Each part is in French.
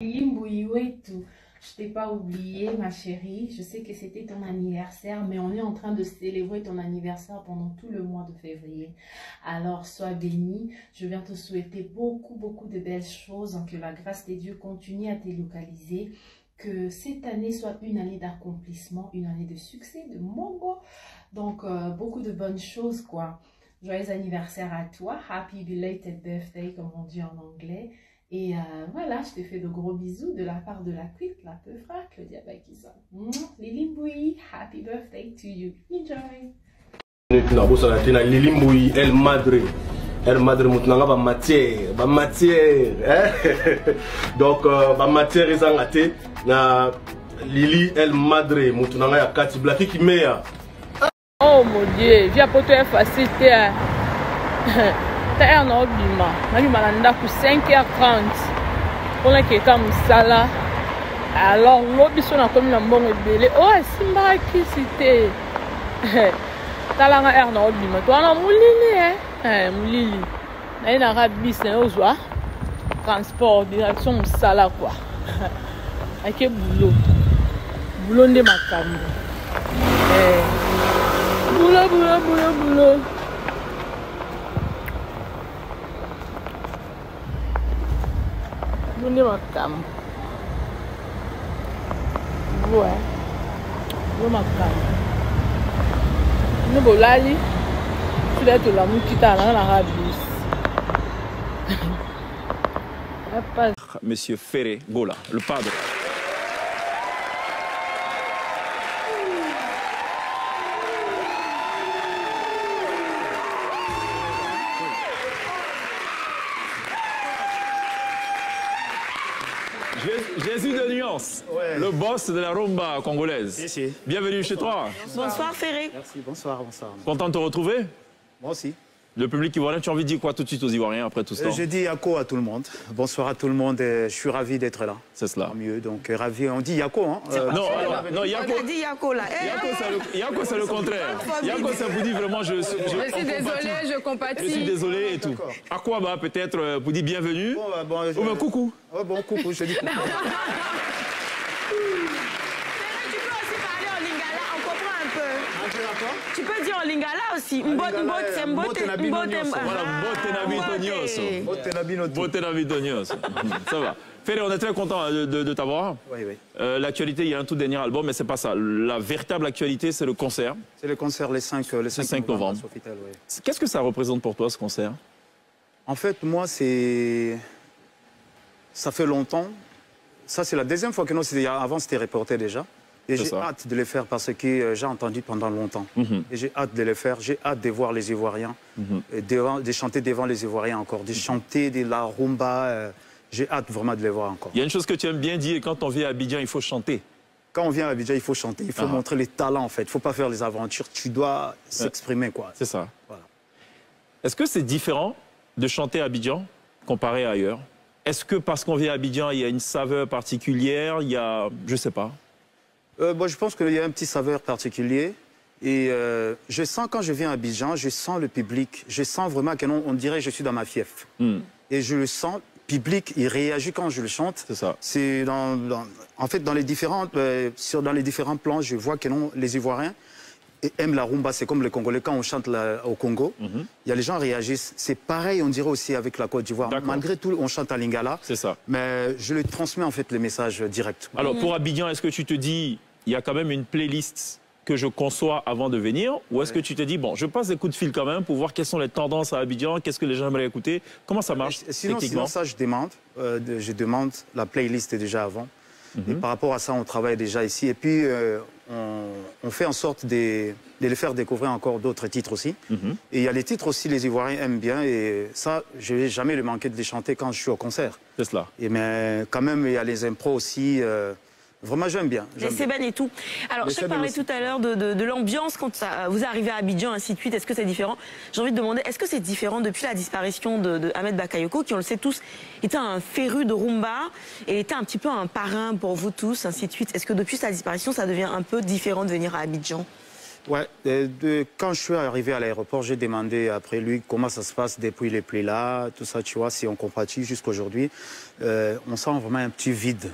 Limbuiwetu, je t'ai pas oublié, ma chérie. Je sais que c'était ton anniversaire, mais on est en train de célébrer ton anniversaire pendant tout le mois de février. Alors, sois bénie. Je viens te souhaiter beaucoup de belles choses. Que la grâce de Dieu continue à te localiser. Que cette année soit une année d'accomplissement, une année de succès, de mongo. Donc, beaucoup de bonnes choses, quoi. Joyeux anniversaire à toi. Happy belated birthday, comme on dit en anglais. Et voilà, je te fais de gros bisous de la part de la queen, la peu frère, Claudia Bakisa. Lilimboui, happy birthday to you. Enjoy. Lilimboui, El Madre. El Madre mutunanga ba matière, hein? Donc ba matière ezangate na Lili El Madre mutunanga ya kati blaki kimea. Oh mon Dieu, viens pour toi facile. T'as un obima, n'a pour 5h30 pour les quelqu'un moussala. Alors l'obi son a comme un bon belé. Oh simba qui c'était. T'as la un obima. Toi on moulili moulili. Na ina rabis na ozwa transport direction moussala quoi. Ake boulot de makambo. Boulot. Ini makan, gue makan. Ini bolali, sudah tu lah kita nak habis. Monsieur Ferré Gola, le padre. Jésus de Nuance, ouais. Le boss de la rumba congolaise. Ici. Bienvenue chez toi. Bonsoir Ferré. Merci, bonsoir. Content de te retrouver? Moi aussi. Le public ivoirien, tu as envie de dire quoi tout de suite aux Ivoiriens après tout ce temps? Je dis Yako à tout le monde. Bonsoir à tout le monde. Je suis ravi d'être là. C'est cela. Mieux, donc ravi. On dit Yako, hein? Non, Yako. On a dit Yako là. Yako, c'est le contraire. Yako, ça vous dit vraiment je suis désolé, je compatis. Je suis désolé et tout. Akwaba, peut-être, vous dit bienvenue. Ou bien coucou. Oh, bon, coucou, je dis coucou. Tu peux dire en lingala aussi. Ça va. Ferré, on est très content de t'avoir. Oui. L'actualité, il y a un tout dernier album, mais c'est pas ça. La véritable actualité, c'est le concert. C'est le concert le 5 novembre. Qu'est-ce que ça représente pour toi, ce concert? En fait, moi, ça fait longtemps. Ça, c'est la deuxième fois que nous, avant, c'était reporté déjà. Et j'ai hâte de le faire parce que j'ai entendu pendant longtemps. Et j'ai hâte de le faire. J'ai hâte de voir les Ivoiriens, de chanter devant les Ivoiriens encore, de chanter de la rumba. J'ai hâte vraiment de les voir encore. Il y a une chose que tu aimes bien dire, quand on vient à Abidjan, il faut chanter. Quand on vient à Abidjan, il faut chanter, il faut montrer les talents en fait. Il ne faut pas faire les aventures, tu dois s'exprimer quoi. C'est ça. Voilà. Est-ce que c'est différent de chanter à Abidjan comparé à ailleurs? Est-ce que parce qu'on vient à Abidjan, il y a une saveur particulière? Il y a, je sais pas. Je pense qu'il y a un petit saveur particulier. Et je sens, quand je viens à Abidjan, je sens le public. Je sens vraiment qu'on dirait que je suis dans ma fief. Et je le sens, le public, il réagit quand je le chante. C'est ça. C'est en fait, dans les différents plans, je vois que les Ivoiriens aiment la rumba. C'est comme les Congolais, quand on chante au Congo, il y a les gens réagissent. C'est pareil, on dirait aussi avec la Côte d'Ivoire. Malgré tout, on chante à Lingala. C'est ça. Mais je le transmets en fait les messages directs. Alors pour Abidjan, est-ce que tu te dis, il y a quand même une playlist que je conçois avant de venir, ou est-ce que tu te dis, bon, je passe des coups de fil quand même pour voir quelles sont les tendances à Abidjan, qu'est-ce que les gens aimeraient écouter? Comment ça marche sinon ça, je demande la playlist déjà avant. Et par rapport à ça, on travaille déjà ici. Et puis, on fait en sorte de les faire découvrir encore d'autres titres aussi. Et il y a les titres aussi, les Ivoiriens aiment bien. Et ça, je ne vais jamais le manquer de les chanter quand je suis au concert. C'est cela. Mais quand même, il y a les impros aussi. Vraiment, j'aime bien. Les Sébènes et tout. Alors, je parlais tout à l'heure de l'ambiance quand vous arrivez à Abidjan, ainsi de suite. Est-ce que c'est différent? J'ai envie de demander, est-ce que c'est différent depuis la disparition de Ahmed Bakayoko, qui, on le sait tous, était un féru de rumba et était un petit peu un parrain pour vous tous, ainsi de suite. Est-ce que depuis sa disparition, ça devient un peu différent de venir à Abidjan? Ouais, quand je suis arrivé à l'aéroport, j'ai demandé après lui comment ça se passe depuis les play là, tout ça, tu vois, si on compatit jusqu'à aujourd'hui. On sent vraiment un petit vide.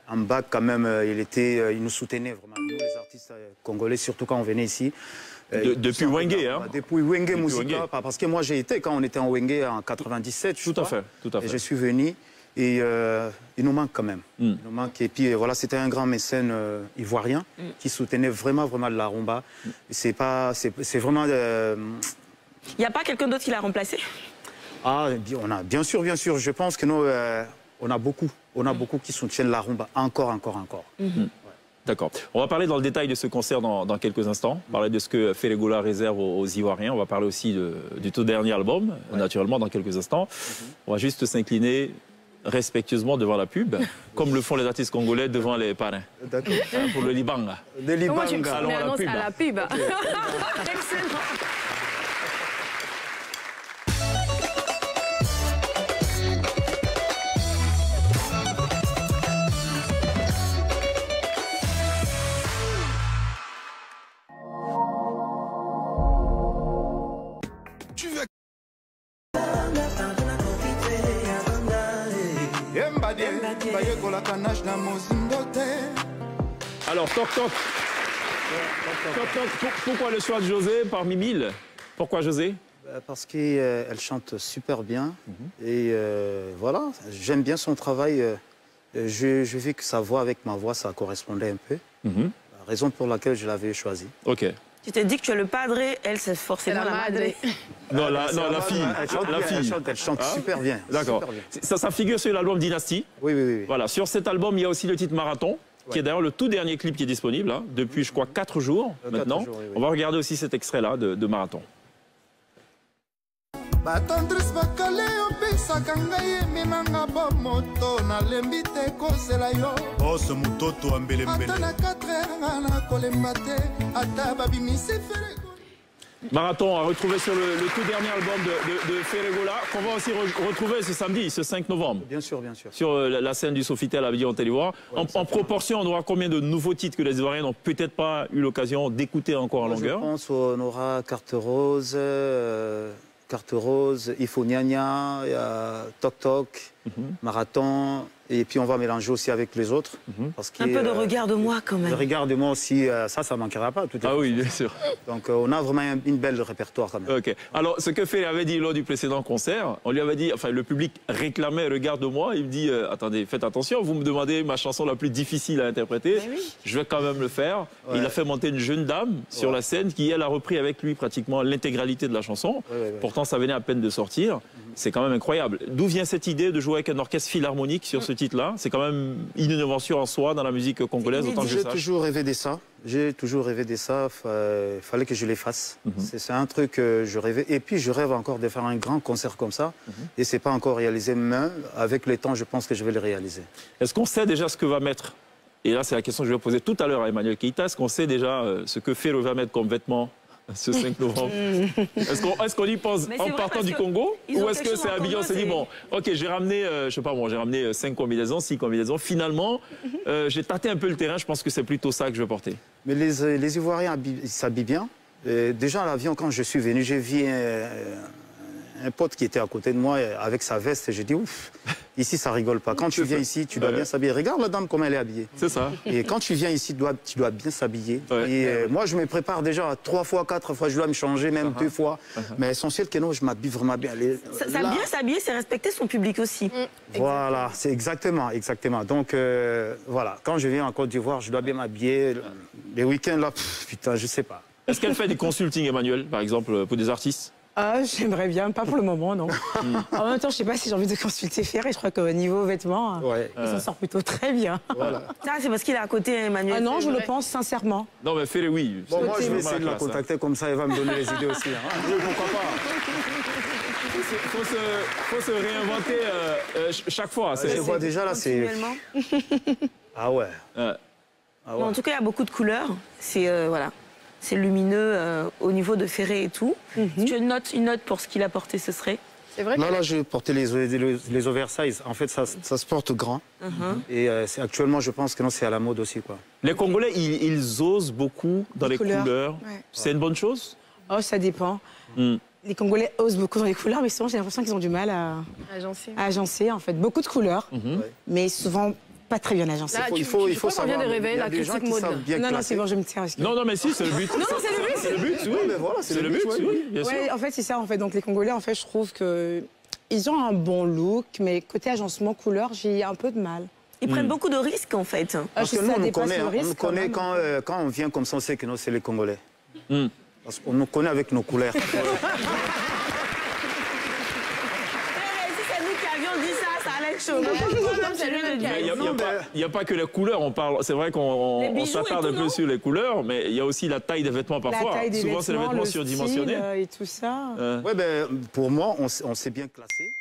En bas, quand même, il nous soutenait vraiment, nous les artistes congolais, surtout quand on venait ici. Depuis Wenge, hein? Depuis Wenge Musica, parce que moi j'ai été quand on était en Wenge en 97. Tout à fait. Et je suis venu et il nous manque quand même. Il nous manque. Et puis voilà, c'était un grand mécène ivoirien qui soutenait vraiment la rumba. C'est vraiment. Il n'y a pas quelqu'un d'autre qui l'a remplacé? Ah, bien sûr. Je pense que nous, on a beaucoup qui soutiennent la rumba encore. D'accord. On va parler dans le détail de ce concert dans quelques instants. Parler de ce que Ferregola réserve aux Ivoiriens. On va parler aussi du tout dernier album, naturellement, dans quelques instants. On va juste s'incliner respectueusement devant la pub, comme le font les artistes congolais devant les parrains. D'accord. Pour le Libanga. Le Libanga. Allons à la pub. Excellent. Alors, toc. Pourquoi le choix de José parmi 1000? Pourquoi José? Parce qu'elle chante super bien. Et voilà, j'aime bien son travail. J'ai vu que sa voix avec ma voix, ça correspondait un peu. La raison pour laquelle je l'avais choisie. Ok. Tu t'es dit que tu es le padré, elle, c'est forcément la madre. Non, la fille. Elle chante super bien. D'accord. Ça figure sur l'album Dynasty. Oui. Voilà. Sur cet album, il y a aussi le titre Marathon, qui est d'ailleurs le tout dernier clip qui est disponible, hein, depuis, je crois, 4 jours maintenant. 4 jours, oui. On va regarder aussi cet extrait-là de Marathon. batandris bakale opesaka ngai emenanga bomoto nalembi te kozela yo bose mototo ambelembele ata na 4 heures nga na kolemba te ata babimisi fere. Marathon à retrouver sur le tout dernier album de Ferregola, qu'on va aussi retrouver ce samedi, ce 5 novembre. Bien sûr. Sur la scène du Sofitel à Abidjan-Télévoire. En proportion, on aura combien de nouveaux titres que les Ivoiriens n'ont peut-être pas eu l'occasion d'écouter encore en longueur? Je pense qu'on aura Carte Rose, Ifoniania, Toc Toc, Marathon, et puis on va mélanger aussi avec les autres. Parce un peu de Regarde-moi quand même. Regarde-moi aussi, ça manquera pas. Oui, bien sûr. Donc on a vraiment une belle répertoire quand même. Ok. Alors ce que Ferré avait dit lors du précédent concert, on lui avait dit, enfin le public réclamait Regarde-moi, il me dit, attendez, faites attention, vous me demandez ma chanson la plus difficile à interpréter, je vais quand même le faire. Ouais. Il a fait monter une jeune dame sur la scène qui, elle, a repris avec lui pratiquement l'intégralité de la chanson. Pourtant, ça venait à peine de sortir. C'est quand même incroyable. D'où vient cette idée de jouer avec un orchestre philharmonique sur ce titre-là? C'est quand même une innovation en soi dans la musique congolaise, autant que je sache. J'ai toujours rêvé de ça. Il fallait que je les fasse. C'est un truc que je rêvais. Et puis, je rêve encore de faire un grand concert comme ça. Et ce n'est pas encore réalisé, mais avec le temps, je pense que je vais le réaliser. Est-ce qu'on sait déjà ce que va mettre? Et là, c'est la question que je vais poser tout à l'heure à Emmanuel Keita. Est-ce qu'on sait déjà ce que Ferro va mettre comme vêtement ce 5 novembre? Est-ce qu'on y pense en partant du Congo? Ou est-ce que c'est Abidjan s'est dit, bon, ok, j'ai ramené, je sais pas, bon, j'ai ramené 5 combinaisons, 6 combinaisons. Finalement, j'ai tâté un peu le terrain. Je pense que c'est plutôt ça que je vais porter. Mais les Ivoiriens s'habillent bien. Déjà à l'avion, quand je suis venu, j'ai vu un pote qui était à côté de moi avec sa veste et j'ai dit, ouf, ici ça rigole pas. Quand tu viens ici, tu dois bien s'habiller. Regarde la dame comment elle est habillée. C'est ça. Et quand tu viens ici, tu dois bien s'habiller. Et moi, je me prépare déjà 3 fois, 4 fois, je dois me changer, même 2 fois. Mais l'essentiel que non, je m'habille vraiment bien. Bien s'habiller, c'est respecter son public aussi. Voilà, c'est exactement. Donc voilà, quand je viens en Côte d'Ivoire, je dois bien m'habiller. Les week-ends là, putain, je sais pas. Est-ce qu'elle fait du consulting, Emmanuel, par exemple, pour des artistes? J'aimerais bien, pas pour le moment, non. En même temps, je sais pas si j'ai envie de consulter Ferré. Je crois qu'au niveau vêtements, il s'en sort plutôt très bien. Voilà. Ça, c'est parce qu'il est à côté, Emmanuel. Ah non, je le pense sincèrement. Non, mais Ferré, oui. Bon, moi, je vais essayer de la contacter comme ça, elle va me donner les idées aussi. Oui, pourquoi pas. Faut se réinventer chaque fois. Je vois déjà là, c'est... Ah ouais. En tout cas, il y a beaucoup de couleurs. C'est voilà. C'est lumineux au niveau de Ferré et tout. Si tu as une note pour ce qu'il a porté, ce serait C'est vrai. Là, je portais les oversize. En fait, ça se porte grand. Et actuellement, je pense que c'est à la mode aussi, quoi. Les Congolais, ils osent beaucoup dans les couleurs. Ouais. C'est une bonne chose? Oh, ça dépend. Les Congolais osent beaucoup dans les couleurs, mais souvent, j'ai l'impression qu'ils ont du mal à agencer, en fait. Beaucoup de couleurs, mais souvent pas très bien agencées. Il faut savoir. Vient de révéler la critique mode. Non, c'est bon, je me tiens. Non, mais si, c'est le but. Non, c'est le but. Oui, mais voilà, c'est le but, oui, bien sûr. En fait, c'est ça, en fait. Donc, les Congolais, en fait, je trouve que ils ont un bon look, mais côté agencement couleur, j'ai un peu de mal. Ils prennent beaucoup de risques, en fait. Parce que nous, on nous connaît quand on vient comme ça, on sait que nous, c'est les Congolais. Parce qu'on nous connaît avec nos couleurs. Il n'y a pas que les couleurs, c'est vrai qu'on s'attarde un peu sur les couleurs, mais il y a aussi la taille des vêtements parfois. Souvent, c'est les vêtements surdimensionnés. Et tout ça. Ouais, pour moi, on s'est bien classé.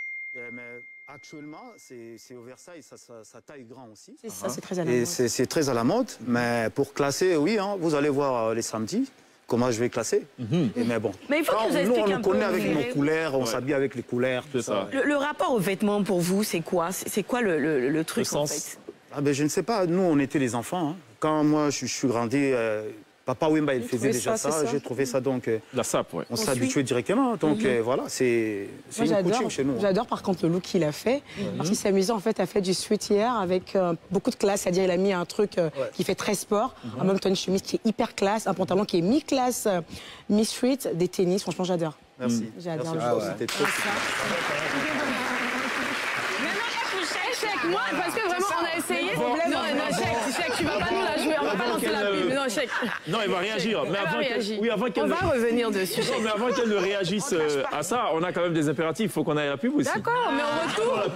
Mais actuellement, c'est oversize, ça taille grand aussi. C'est ça, c'est très à la mode. Et c'est très à la mode, mais pour classer, oui, vous allez voir les samedis. Comment je vais classer. Mais bon, mais il faut que nous on nous connaît avec nos couleurs, on s'habille avec les couleurs, tout ça. Le rapport aux vêtements pour vous, c'est quoi? C'est quoi le truc, en fait? Je ne sais pas, nous on était les enfants. Quand moi je suis grandi, Papa Wemba il faisait déjà ça. J'ai trouvé ça donc... La sape, ouais. On s'est habitué directement, donc voilà, c'est une coutume chez nous. J'adore par contre le look qu'il a fait, parce qu'il s'est amusé en fait à faire du streetwear avec beaucoup de classe, c'est-à-dire il a mis un truc qui fait très sport, en même temps une chemise qui est hyper classe, un pantalon qui est mi-classe, mi-street, des tennis, franchement j'adore. Merci. J'adore le jour. C'était trop... Moi, parce que vraiment, on a essayé. Non, Chèque, tu vas pas nous la jouer, on va pas lancer la pub. Non, Chèque. Non, il va réagir. Mais avant qu'elle on va revenir dessus. Non, mais avant qu'elle ne réagisse à ça, on a quand même des impératifs. Il faut qu'on aille à la pub aussi. D'accord, mais on retourne.